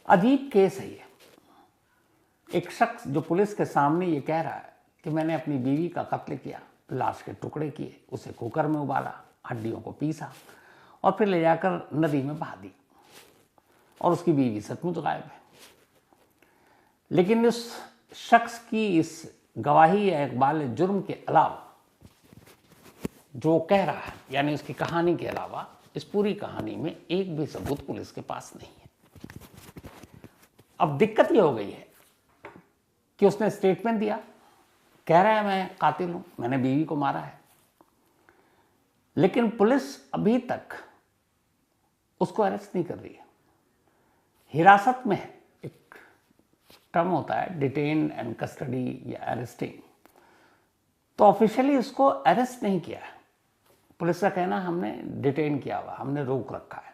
अजीब केस है ये। एक शख्स जो पुलिस के सामने ये कह रहा है कि मैंने अपनी बीवी का कत्ल किया, लाश के टुकड़े किए, उसे कुकर में उबाला, हड्डियों को पीसा और फिर ले जाकर नदी में बहा दिया, और उसकी बीवी सचमुच गायब है। लेकिन उस शख्स की इस गवाही या इकबाल जुर्म के अलावा जो कह रहा है, यानी उसकी कहानी के अलावा इस पूरी कहानी में एक भी सबूत पुलिस के पास नहीं है। अब दिक्कत ये हो गई है कि उसने स्टेटमेंट दिया, कह रहा है मैं कातिल हूं, मैंने बीवी को मारा है, लेकिन पुलिस अभी तक उसको अरेस्ट नहीं कर रही है, हिरासत में है। एक टर्म होता है डिटेन एंड कस्टडी या अरेस्टिंग, तो ऑफिशियली उसको अरेस्ट नहीं किया है। पुलिस का कहना हमने डिटेन किया हुआ, हमने रोक रखा है।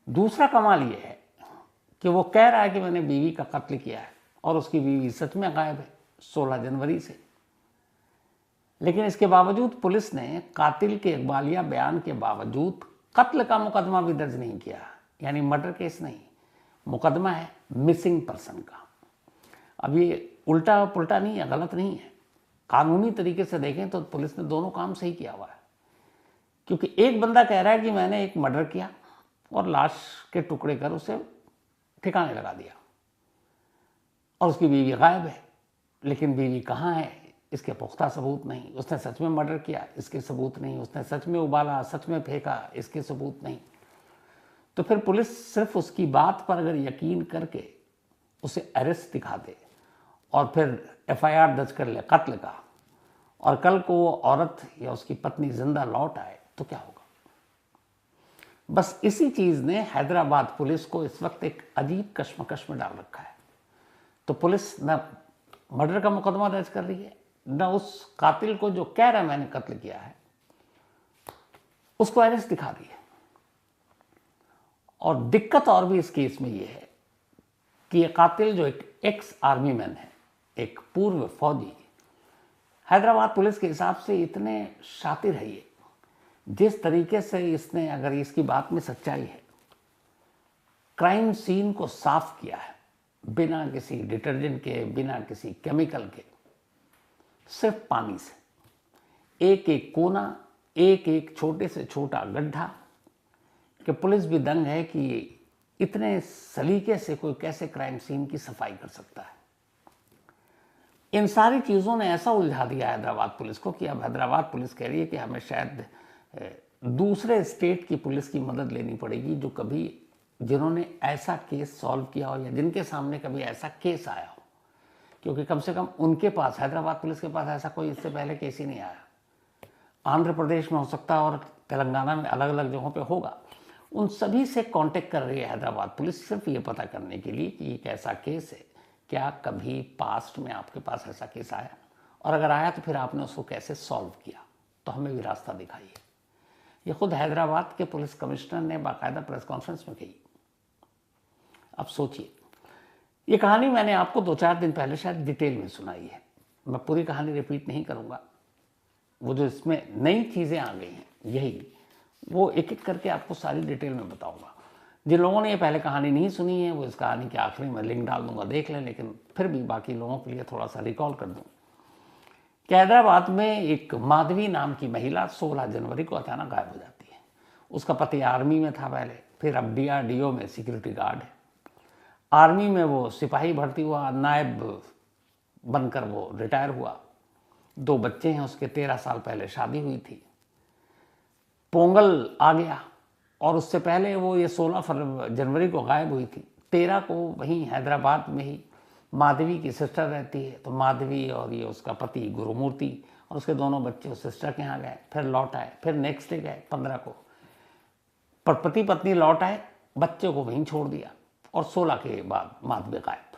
दूसरा कमाल ये है कि वो कह रहा है कि मैंने बीवी का कत्ल किया है और उसकी बीवी सच में गायब है 16 जनवरी से। लेकिन इसके बावजूद पुलिस ने कातिल के इकबालिया बयान के बावजूद कत्ल का मुकदमा भी दर्ज नहीं किया, यानी मर्डर केस नहीं, मुकदमा है मिसिंग पर्सन का। अब ये उल्टा पुल्टा नहीं है, गलत नहीं है। कानूनी तरीके से देखें तो पुलिस ने दोनों काम सही किया हुआ है, क्योंकि एक बंदा कह रहा है कि मैंने एक मर्डर किया और लाश के टुकड़े कर उसे ठिकाने लगा दिया, और उसकी बीवी गायब है। लेकिन बीवी कहाँ है इसके पुख्ता सबूत नहीं। उसने सच में मर्डर किया, इसके सबूत नहीं। उसने सच में उबाला, सच में फेंका, इसके सबूत नहीं। तो फिर पुलिस सिर्फ उसकी बात पर अगर यकीन करके उसे अरेस्ट दिखा दे और फिर FIR दर्ज कर ले कत्ल का, और कल को वो औरत या उसकी पत्नी जिंदा लौट आए तो क्या होगा। बस इसी चीज ने हैदराबाद पुलिस को इस वक्त एक अजीब कश्मकश में डाल रखा है। तो पुलिस न मर्डर का मुकदमा दर्ज कर रही है, न उस कातिल को जो कह रहा है मैंने कत्ल किया है उसको अरेस्ट दिखा रही है। और दिक्कत और भी इस केस में ये है कि ये कातिल जो एक एक्स आर्मी मैन है, एक पूर्व फौजी, हैदराबाद पुलिस के हिसाब से इतने शातिर है ये, जिस तरीके से इसने, अगर इसकी बात में सच्चाई है, क्राइम सीन को साफ किया है बिना किसी डिटर्जेंट के, बिना किसी केमिकल के, सिर्फ पानी से। एक एक कोना, एक एक छोटे से छोटा गड्ढा, कि पुलिस भी दंग है कि इतने सलीके से कोई कैसे क्राइम सीन की सफाई कर सकता है। इन सारी चीज़ों ने ऐसा उलझा दिया हैदराबाद पुलिस को कि अब हैदराबाद पुलिस कह रही है कि हमें शायद दूसरे स्टेट की पुलिस की मदद लेनी पड़ेगी, जो कभी जिन्होंने ऐसा केस सॉल्व किया हो या जिनके सामने कभी ऐसा केस आया हो, क्योंकि कम से कम उनके पास, हैदराबाद पुलिस के पास ऐसा कोई इससे पहले केस ही नहीं आया। आंध्र प्रदेश में हो सकता है और तेलंगाना में अलग अलग जगहों पे होगा। उन सभी से कांटेक्ट कर रही है हैदराबाद पुलिस, सिर्फ ये पता करने के लिए कि एक ऐसा केस है, क्या कभी पास्ट में आपके पास ऐसा केस आया, और अगर आया तो फिर आपने उसको कैसे सॉल्व किया, तो हमें भी रास्ता दिखाइए। ये खुद हैदराबाद के पुलिस कमिश्नर ने बाकायदा प्रेस कॉन्फ्रेंस में कही। अब सोचिए, ये कहानी मैंने आपको 2-4 दिन पहले शायद डिटेल में सुनाई है, मैं पूरी कहानी रिपीट नहीं करूँगा। वो जो इसमें नई चीज़ें आ गई हैं, यही वो एक एक करके आपको सारी डिटेल में बताऊंगा। जिन लोगों ने ये पहले कहानी नहीं सुनी है, वो इस कहानी के आखिरी में लिंक डाल दूंगा, देख लें। लेकिन फिर भी बाकी लोगों के लिए थोड़ा सा रिकॉल कर दूं कि हैदराबाद में एक माधवी नाम की महिला 16 जनवरी को अचानक गायब हो जाती है। उसका पति आर्मी में था पहले, फिर अब DRDO में सिक्योरिटी गार्ड है। आर्मी में वो सिपाही भर्ती हुआ, नायब बनकर वो रिटायर हुआ। 2 बच्चे हैं उसके, 13 साल पहले शादी हुई थी। पोंगल आ गया और उससे पहले वो ये 16 जनवरी को गायब हुई थी। 13 को वहीं हैदराबाद में ही माधवी की सिस्टर रहती है, तो माधवी और ये उसका पति गुरुमूर्ति और उसके दोनों बच्चे उस सिस्टर के यहाँ गए, फिर लौट आए, फिर नेक्स्ट डे गए 15 को, पर पति पत्नी लौट आए, बच्चे को वहीं छोड़ दिया, और 16 के बाद माधवी गायब।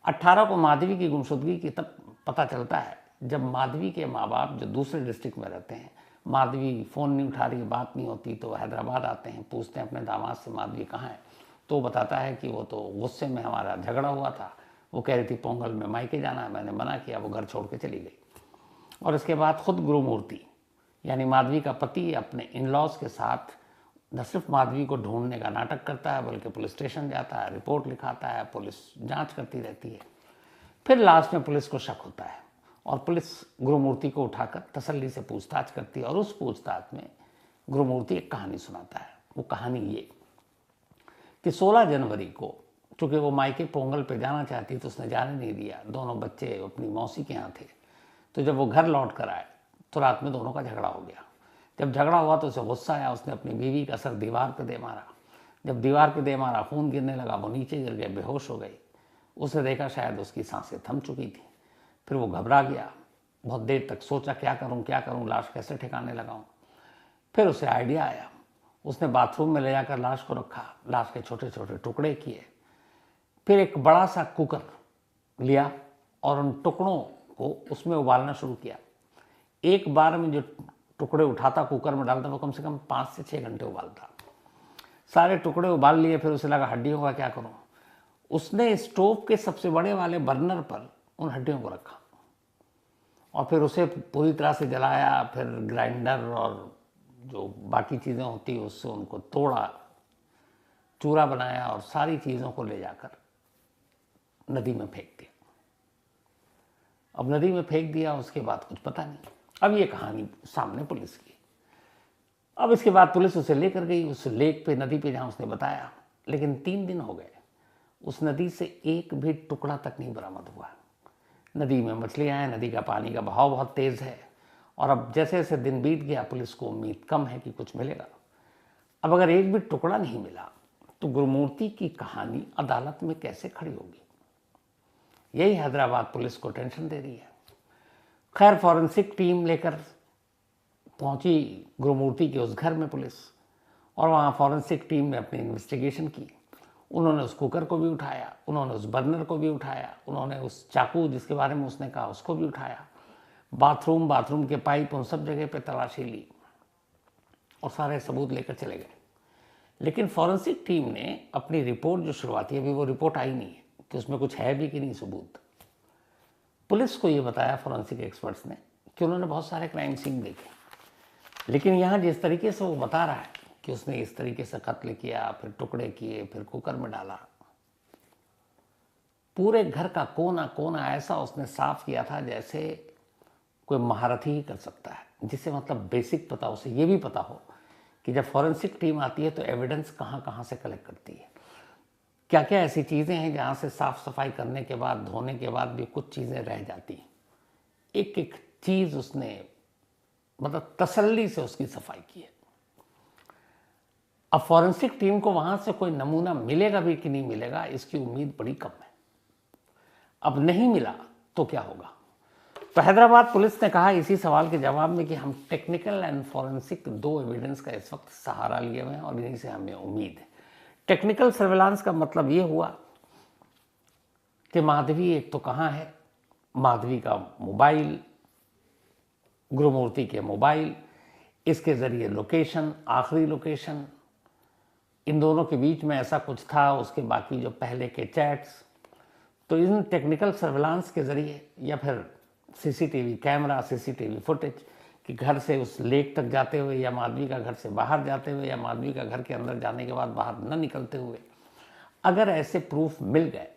18 को माधवी की गुमशुदगी की तब पता चलता है जब माधवी के माँ बाप जो दूसरे डिस्ट्रिक्ट में रहते हैं, माधवी फ़ोन नहीं उठा रही, बात नहीं होती, तो हैदराबाद आते हैं, पूछते हैं अपने दामाद से माधवी कहाँ है, तो वो बताता है कि वो तो गुस्से में हमारा झगड़ा हुआ था, वो कह रही थी पोंगल में मायके जाना है, मैंने मना किया, वो घर छोड़ के चली गई। और इसके बाद खुद गुरुमूर्ति यानी माधवी का पति अपने इन लॉज के साथ न सिर्फ माधवी को ढूंढने का नाटक करता है बल्कि पुलिस स्टेशन जाता है, रिपोर्ट लिखाता है, पुलिस जांच करती रहती है। फिर लास्ट में पुलिस को शक होता है और पुलिस गुरुमूर्ति को उठाकर तसल्ली से पूछताछ करती है और उस पूछताछ में गुरुमूर्ति एक कहानी सुनाता है। वो कहानी ये कि 16 जनवरी को, चूँकि वो मायके पोंगल पे जाना चाहती तो उसने जाने नहीं दिया, दोनों बच्चे अपनी मौसी के यहाँ थे। तो जब वो घर लौट कर आए तो रात में दोनों का झगड़ा हो गया। जब झगड़ा हुआ तो उसे गुस्सा आया, उसने अपनी बीवी का सर दीवार पे दे मारा। जब दीवार पे दे मारा, खून गिरने लगा, वो नीचे गिर गए, बेहोश हो गई। उसने देखा शायद उसकी सांसें थम चुकी थी। फिर वो घबरा गया, बहुत देर तक सोचा क्या करूं, लाश कैसे ठिकाने लगाऊं। फिर उसे आइडिया आया, उसने बाथरूम में ले जाकर लाश को रखा, लाश के छोटे छोटे टुकड़े किए। फिर एक बड़ा सा कुकर लिया और उन टुकड़ों को उसमें उबालना शुरू किया। एक बार में जो टुकड़े उठाता कुकर में डालता वो कम से कम 5 से 6 घंटे उबालता। सारे टुकड़े उबाल लिए। फिर उसे लगा हड्डियों का क्या करूं। उसने स्टोव के सबसे बड़े वाले बर्नर पर उन हड्डियों को रखा और फिर उसे पूरी तरह से जलाया। फिर ग्राइंडर और जो बाकी चीज़ें होती उससे उनको तोड़ा, चूरा बनाया और सारी चीज़ों को ले जाकर नदी में फेंक दिया। अब नदी में फेंक दिया, उसके बाद कुछ पता नहीं। अब ये कहानी सामने पुलिस की। अब इसके बाद पुलिस उसे लेकर गई उस लेक पे, नदी पे जहाँ उसने बताया। लेकिन 3 दिन हो गए, उस नदी से एक भी टुकड़ा तक नहीं बरामद हुआ। नदी में मछलियाँ हैं, नदी का पानी का बहाव बहुत तेज़ है और अब जैसे जैसे दिन बीत गया पुलिस को उम्मीद कम है कि कुछ मिलेगा। अब अगर एक भी टुकड़ा नहीं मिला तो गुरुमूर्ति की कहानी अदालत में कैसे खड़ी होगी। यही हैदराबाद पुलिस को टेंशन दे रही है। खैर, फॉरेंसिक टीम लेकर पहुंची गुरुमूर्ति के उस घर में पुलिस, और वहाँ फॉरेंसिक टीम ने अपनी इन्वेस्टिगेशन की। उन्होंने उस कुकर को भी उठाया, उन्होंने उस बर्नर को भी उठाया, उन्होंने उस चाकू जिसके बारे में उसने कहा उसको भी उठाया, बाथरूम के पाइप, उन सब जगह पे तलाशी ली और सारे सबूत लेकर चले गए। लेकिन फॉरेंसिक टीम ने अपनी रिपोर्ट जो शुरुआती, अभी वो रिपोर्ट आई नहीं है कि उसमें कुछ है भी कि नहीं सबूत। पुलिस को ये बताया फॉरेंसिक एक्सपर्ट्स ने कि उन्होंने बहुत सारे क्राइम सीन देखे, लेकिन यहाँ जिस तरीके से वो बता रहा है कि उसने इस तरीके से कत्ल किया, फिर टुकड़े किए, फिर कुकर में डाला, पूरे घर का कोना कोना ऐसा उसने साफ किया था जैसे कोई महारथी ही कर सकता है, जिसे मतलब बेसिक पता, उसे ये भी पता हो कि जब फॉरेंसिक टीम आती है तो एविडेंस कहाँ कहाँ से कलेक्ट करती है, क्या क्या ऐसी चीज़ें हैं जहाँ से साफ सफाई करने के बाद, धोने के बाद भी कुछ चीज़ें रह जाती हैं। एक एक चीज़ उसने मतलब तसल्ली से उसकी सफाई की है। अब फॉरेंसिक टीम को वहाँ से कोई नमूना मिलेगा भी कि नहीं मिलेगा, इसकी उम्मीद बड़ी कम है। अब नहीं मिला तो क्या होगा। तो हैदराबाद पुलिस ने कहा इसी सवाल के जवाब में कि हम टेक्निकल एंड फॉरेंसिक 2 एविडेंस का इस वक्त सहारा लिए हुए हैं और इन्हीं से हमें उम्मीद है। टेक्निकल सर्विलांस का मतलब ये हुआ कि माधवी एक तो कहाँ है, माधवी का मोबाइल, गुरुमूर्ति के मोबाइल, इसके ज़रिए लोकेशन, आखिरी लोकेशन, इन दोनों के बीच में ऐसा कुछ था, उसके बाकी जो पहले के चैट्स। तो इन टेक्निकल सर्विलांस के ज़रिए या फिर सीसीटीवी कैमरा, सीसीटीवी फुटेज कि घर से उस लेक तक जाते हुए या माधवी का घर से बाहर जाते हुए या माधवी का घर के अंदर जाने के बाद बाहर न निकलते हुए, अगर ऐसे प्रूफ मिल गए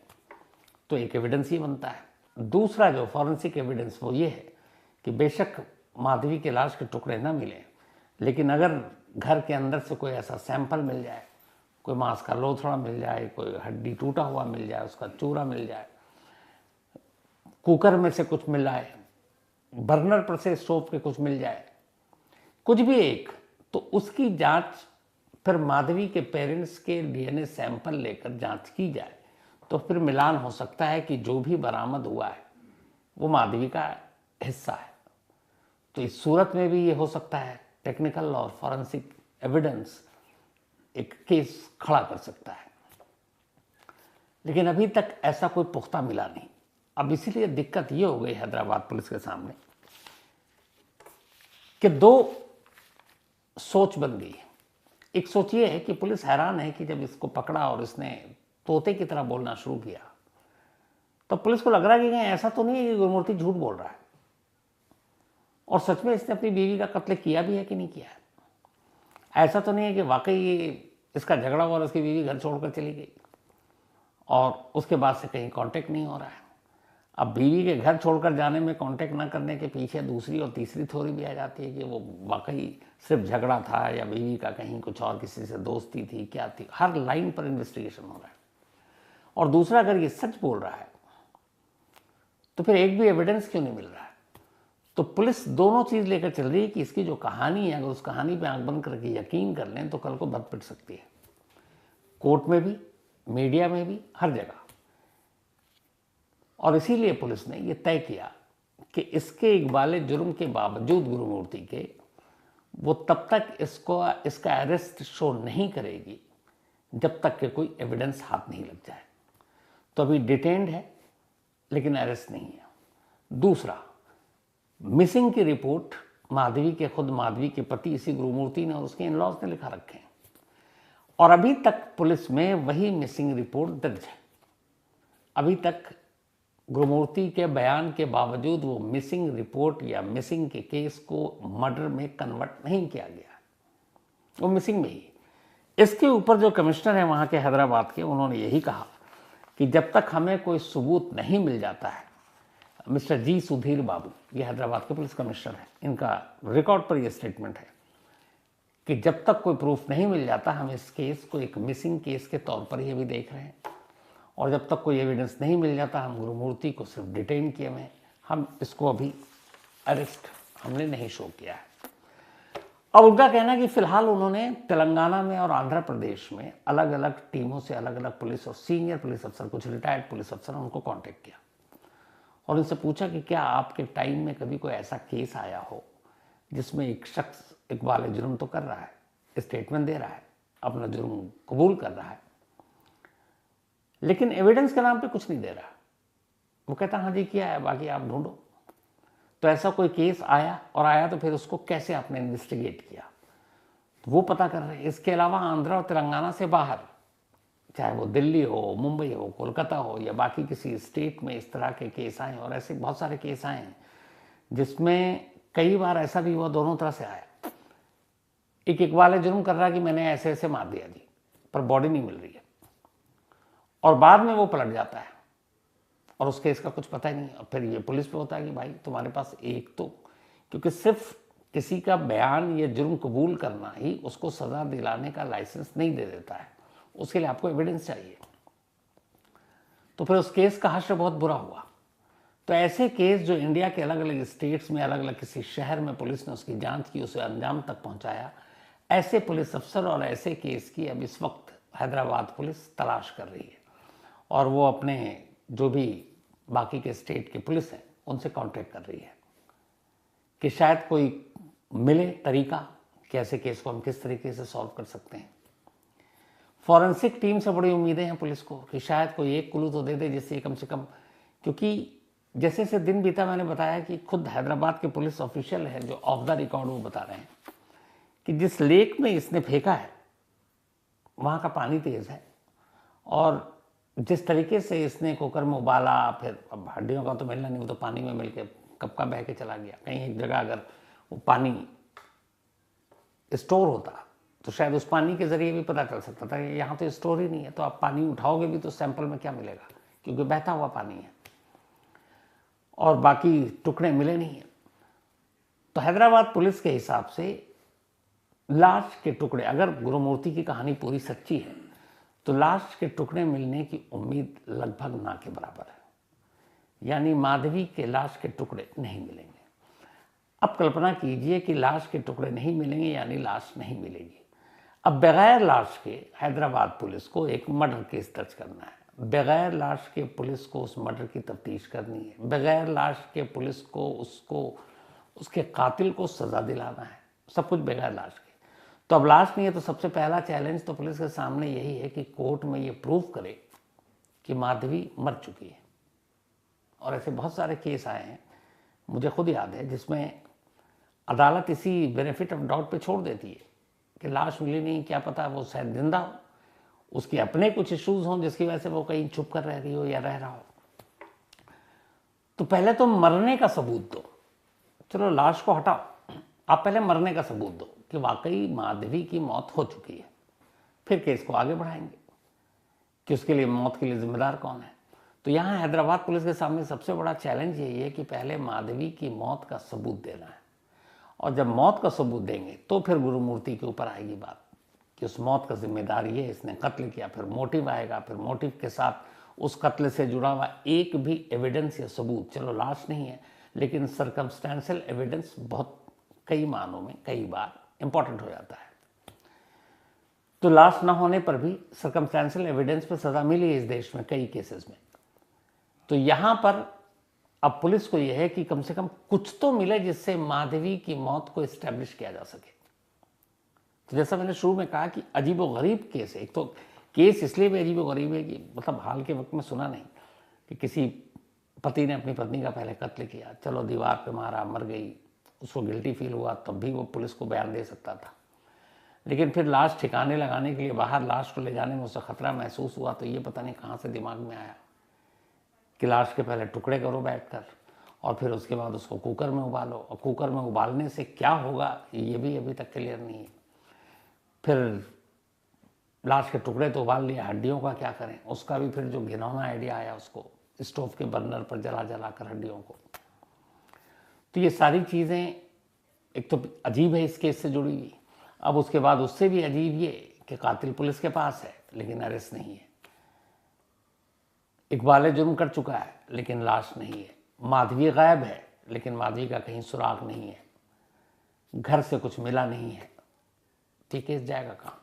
तो एक एविडेंस ही बनता है। दूसरा जो फॉरेंसिक एविडेंस वो ये है कि बेशक माधवी के लाश के टुकड़े न मिले, लेकिन अगर घर के अंदर से कोई ऐसा सैंपल मिल जाए, कोई मांस का लोथड़ा मिल जाए, कोई हड्डी टूटा हुआ मिल जाए, उसका चूरा मिल जाए, कुकर में से कुछ मिल जाए, बर्नर पर से स्टोव के कुछ मिल जाए, कुछ भी एक, तो उसकी जांच फिर माधवी के पेरेंट्स के डीएनए सैंपल लेकर जांच की जाए तो फिर मिलान हो सकता है कि जो भी बरामद हुआ है वो माधवी का हिस्सा है। तो इस सूरत में भी ये हो सकता है, टेक्निकल और फॉरेंसिक एविडेंस एक केस खड़ा कर सकता है। लेकिन अभी तक ऐसा कोई पुख्ता मिला नहीं। अब इसीलिए दिक्कत ये हो गई हैदराबाद पुलिस के सामने कि 2 सोच बन गई है। एक सोच ये है कि पुलिस हैरान है कि जब इसको पकड़ा और इसने तोते की तरह बोलना शुरू किया तो पुलिस को लग रहा है कि कहीं ऐसा तो नहीं है कि गुरुमूर्ति झूठ बोल रहा है और सच में इसने अपनी बीवी का कत्ल किया भी है कि नहीं किया है। ऐसा तो नहीं है कि वाकई ये इसका झगड़ा हुआ और उसकी बीवी घर छोड़कर चली गई और उसके बाद से कहीं कांटेक्ट नहीं हो रहा है। अब बीवी के घर छोड़कर जाने में कांटेक्ट ना करने के पीछे दूसरी और तीसरी थ्योरी भी आ जाती है कि वो वाकई सिर्फ झगड़ा था या बीवी का कहीं कुछ और किसी से दोस्ती थी, क्या थी। हर लाइन पर इन्वेस्टिगेशन हो रहा है। और दूसरा, अगर ये सच बोल रहा है तो फिर एक भी एविडेंस क्यों नहीं मिल रहा है? तो पुलिस दोनों चीज लेकर चल रही है कि इसकी जो कहानी है, अगर उस कहानी पे आंख बंद करके यकीन कर लें तो कल को बद पिट सकती है, कोर्ट में भी, मीडिया में भी, हर जगह। और इसीलिए पुलिस ने यह तय किया कि इसके इकबाले जुर्म के बावजूद गुरुमूर्ति के, वो तब तक इसका अरेस्ट शो नहीं करेगी जब तक कि कोई एविडेंस हाथ नहीं लग जाए। तो अभी डिटेन्ड है लेकिन अरेस्ट नहीं है। दूसरा, मिसिंग की रिपोर्ट माधवी के पति इसी गुरुमूर्ति ने और उसके इन-लॉज ने लिखा रखे हैं और अभी तक पुलिस में वही मिसिंग रिपोर्ट दर्ज है। अभी तक गुरुमूर्ति के बयान के बावजूद वो मिसिंग रिपोर्ट या मिसिंग के केस को मर्डर में कन्वर्ट नहीं किया गया, वो मिसिंग में ही। इसके ऊपर जो कमिश्नर है वहाँ के हैदराबाद के, उन्होंने यही कहा कि जब तक हमें कोई सबूत नहीं मिल जाता है, मिस्टर जी सुधीर बाबू, ये हैदराबाद के पुलिस कमिश्नर हैं, इनका रिकॉर्ड पर यह स्टेटमेंट है कि जब तक कोई प्रूफ नहीं मिल जाता हम इस केस को एक मिसिंग केस के तौर पर ही अभी देख रहे हैं और जब तक कोई एविडेंस नहीं मिल जाता हम गुरुमूर्ति को सिर्फ डिटेन किए हुए हैं, हम इसको अभी अरेस्ट हमने नहीं शो किया है। अब उनका कहना है कि फिलहाल उन्होंने तेलंगाना में और आंध्र प्रदेश में अलग अलग टीमों से अलग अलग पुलिस और सीनियर पुलिस अफसर, कुछ रिटायर्ड पुलिस अफसर, उनको कांटेक्ट किया और उनसे पूछा कि क्या आपके टाइम में कभी कोई ऐसा केस आया हो जिसमें एक शख्स इकबाल जुर्म तो कर रहा है, स्टेटमेंट दे रहा है, अपना जुर्म कबूल कर रहा है, लेकिन एविडेंस के नाम पे कुछ नहीं दे रहा। वो कहता हाँ जी किया है, बाकी आप ढूंढो। तो ऐसा कोई केस आया और आया तो फिर उसको कैसे आपने इन्वेस्टिगेट किया, तो वो पता कर रहे हैं। इसके अलावा आंध्र और तेलंगाना से बाहर, चाहे वो दिल्ली हो, मुंबई हो, कोलकाता हो या बाकी किसी स्टेट में इस तरह के केस आए और ऐसे बहुत सारे केस आए हैं जिसमें कई बार ऐसा भी हुआ, दोनों तरह से आया। एक इकबाल जुर्म कर रहा है कि मैंने ऐसे ऐसे मार दिया जी, पर बॉडी नहीं मिल रही है और बाद में वो पलट जाता है और उस केस का कुछ पता ही नहीं। और फिर ये पुलिस पे होता है कि भाई तुम्हारे पास एक तो, क्योंकि सिर्फ किसी का बयान या जुर्म कबूल करना ही उसको सजा दिलाने का लाइसेंस नहीं दे देता है, उसके लिए आपको एविडेंस चाहिए। तो फिर उस केस का हश्र बहुत बुरा हुआ। तो ऐसे केस जो इंडिया के अलग अलग स्टेट्स में, अलग अलग किसी शहर में पुलिस ने उसकी जांच की, उसे अंजाम तक पहुंचाया, ऐसे पुलिस अफसर और ऐसे केस की अब इस वक्त हैदराबाद पुलिस तलाश कर रही है और वो अपने जो भी बाकी के स्टेट के पुलिस हैं उनसे कांटेक्ट कर रही है कि शायद कोई मिले तरीका कि ऐसे केस को हम किस तरीके से सॉल्व कर सकते हैं। फॉरेंसिक टीम से बड़ी उम्मीदें हैं पुलिस को कि शायद कोई एक क्लू तो दे दे जिससे कम से कम, क्योंकि जैसे जैसे दिन बीता मैंने बताया कि खुद हैदराबाद के पुलिस ऑफिशियल है जो ऑफ द रिकॉर्ड वो बता रहे हैं कि जिस लेक में इसने फेंका है वहाँ का पानी तेज है और जिस तरीके से इसने कुकर में उबाला, फिर अब हड्डियों का तो मिलना नहीं, वो तो पानी में मिल के कब का बह के चला गया। कहीं एक जगह अगर वो पानी स्टोर होता तो शायद उस पानी के जरिए भी पता चल सकता था। यहाँ तो स्टोर ही नहीं है, तो आप पानी उठाओगे भी तो सैंपल में क्या मिलेगा, क्योंकि बहता हुआ पानी है और बाकी टुकड़े मिले नहीं है। तो हैदराबाद पुलिस के हिसाब से लाश के टुकड़े, अगर गुरुमूर्ति की कहानी पूरी सच्ची है तो लाश के टुकड़े मिलने की उम्मीद लगभग ना के बराबर है, यानी माधवी के लाश के टुकड़े नहीं मिलेंगे। अब कल्पना कीजिए कि लाश के टुकड़े नहीं मिलेंगे यानी लाश नहीं मिलेगी। अब बगैर लाश के हैदराबाद पुलिस को एक मर्डर केस दर्ज करना है, बगैर लाश के पुलिस को उस मर्डर की तफ्तीश करनी है, बगैर लाश के पुलिस को उसके कातिल को सजा दिलाना है, सब कुछ बगैर लाश के। तो अब लाश नहीं है तो सबसे पहला चैलेंज तो पुलिस के सामने यही है कि कोर्ट में ये प्रूव करे कि माधवी मर चुकी है। और ऐसे बहुत सारे केस आए हैं, मुझे खुद याद है, जिसमें अदालत इसी बेनिफिट ऑफ डाउट पे छोड़ देती है कि लाश मिली नहीं, क्या पता वो शायद जिंदा हो, उसके अपने कुछ इश्यूज हों जिसकी वजह से वो कहीं छुप कर रह रही हो या रह रहा हो। तो पहले तो मरने का सबूत दो, चलो लाश को हटाओ, आप पहले मरने का सबूत दो कि वाकई माधवी की मौत हो चुकी है, फिर केस को आगे बढ़ाएंगे कि उसके लिए मौत के लिए जिम्मेदार कौन है। तो यहाँ हैदराबाद पुलिस के सामने सबसे बड़ा चैलेंज यही है कि पहले माधवी की मौत का सबूत देना है, और जब मौत का सबूत देंगे तो फिर गुरुमूर्ति के ऊपर आएगी बात कि उस मौत का जिम्मेदार ये, इसने कत्ल किया। फिर मोटिव आएगा, फिर मोटिव के साथ उस कत्ल से जुड़ा हुआ एक भी एविडेंस या सबूत, चलो लाश नहीं है लेकिन सर्कमस्टेंशियल एविडेंस बहुत कई मानों में कई बार इंपॉर्टेंट हो जाता है। तो लाश ना होने पर भी सर्कमस्टेंशियल एविडेंस पे सजा मिली है इस देश में कई केसेस में। तो यहां पर अब पुलिस को यह है कि कम से कम कुछ तो मिले जिससे माधवी की मौत को एस्टेब्लिश किया जा सके। तो जैसा मैंने शुरू में कहा कि अजीबोगरीब केस है। एक तो केस इसलिए भी अजीबोगरीब है कि मतलब हाल के वक्त में सुना नहीं कि किसी पति ने अपनी पत्नी का पहले कत्ल किया, चलो दीवार पे मारा, मर गई, उसको गिल्टी फील हुआ, तब भी वो पुलिस को बयान दे सकता था। लेकिन फिर लाश ठिकाने लगाने के लिए बाहर लाश को ले जाने में उसे खतरा महसूस हुआ, तो ये पता नहीं कहाँ से दिमाग में आया कि लाश के पहले टुकड़े करो बैठकर और फिर उसके बाद उसको कुकर में उबालो, और कुकर में उबालने से क्या होगा ये भी अभी तक क्लियर नहीं है। फिर लाश के टुकड़े तो उबाल लिया, हड्डियों का क्या करें, उसका भी फिर जो घिनौना आइडिया आया उसको स्टोव के बर्नर पर जला जला कर हड्डियों को। तो ये सारी चीज़ें एक तो अजीब है इस केस से जुड़ी हुई। अब उसके बाद उससे भी अजीब ये कि कातिल पुलिस के पास है लेकिन अरेस्ट नहीं है। इकबाल जुर्म कर चुका है लेकिन लाश नहीं है। माधवी गायब है लेकिन माधवी का कहीं सुराग नहीं है, घर से कुछ मिला नहीं है। ठीक है, जाएगा कहाँ?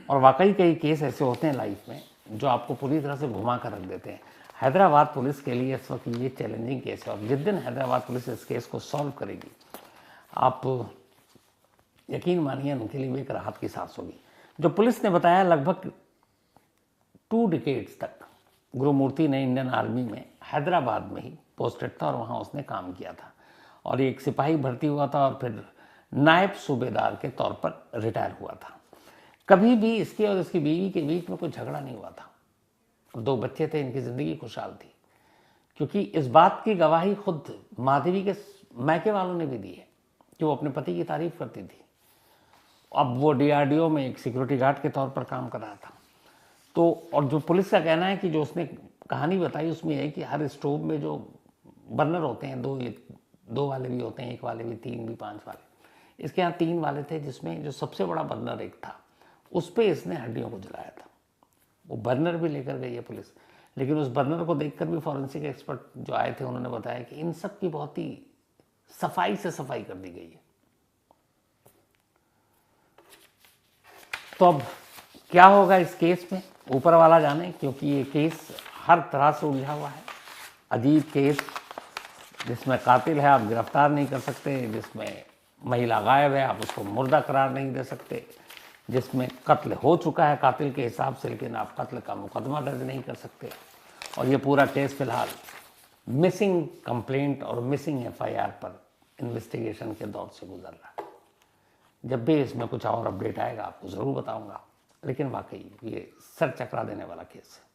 और वाकई कई केस ऐसे होते हैं लाइफ में जो आपको पूरी तरह से घुमा कर रख देते हैं। हैदराबाद पुलिस के लिए इस वक्त ये चैलेंजिंग केस है, और जिस दिन हैदराबाद पुलिस इस केस को सॉल्व करेगी, आप यकीन मानिए उनके लिए भी एक राहत की सांस होगी। जो पुलिस ने बताया, लगभग 2 डिकेड्स तक गुरुमूर्ति ने इंडियन आर्मी में हैदराबाद में ही पोस्टेड था और वहाँ उसने काम किया था, और एक सिपाही भर्ती हुआ था और फिर नायब सूबेदार के तौर पर रिटायर हुआ था। कभी भी इसके और इसकी बीवी के बीच में कोई झगड़ा नहीं हुआ था, 2 बच्चे थे, इनकी ज़िंदगी खुशहाल थी। क्योंकि इस बात की गवाही खुद माधवी के मैके वालों ने भी दी है कि वो अपने पति की तारीफ करती थी। अब वो DRDO में एक सिक्योरिटी गार्ड के तौर पर काम कर रहा था। तो और जो पुलिस का कहना है कि जो उसने कहानी बताई उसमें है कि हर स्टोव में जो बर्नर होते हैं, 2 वाले भी होते हैं, 1 वाले भी, 3 भी, 5 वाले, इसके यहाँ 3 वाले थे, जिसमें जो सबसे बड़ा बर्नर एक था उस पर इसने हड्डियों को जलाया था। वो बर्नर भी लेकर गई है पुलिस, लेकिन उस बर्नर को देखकर भी फॉरेंसिक एक्सपर्ट जो आए थे उन्होंने बताया कि इन सब की बहुत ही सफाई से सफाई कर दी गई है। तो अब क्या होगा इस केस में, ऊपर वाला जाने, क्योंकि ये केस हर तरह से उलझा हुआ है। अजीब केस जिसमें कातिल है आप गिरफ्तार नहीं कर सकते, जिसमें महिला गायब है आप उसको मुर्दा करार नहीं दे सकते, जिसमें कत्ल हो चुका है कातिल के हिसाब से लेकिन आप कत्ल का मुकदमा दर्ज नहीं कर सकते। और ये पूरा केस फिलहाल मिसिंग कंप्लेंट और मिसिंग FIR पर इन्वेस्टिगेशन के दौर से गुजर रहा है। जब भी इसमें कुछ और अपडेट आएगा आपको ज़रूर बताऊंगा, लेकिन वाकई ये सर चकरा देने वाला केस है।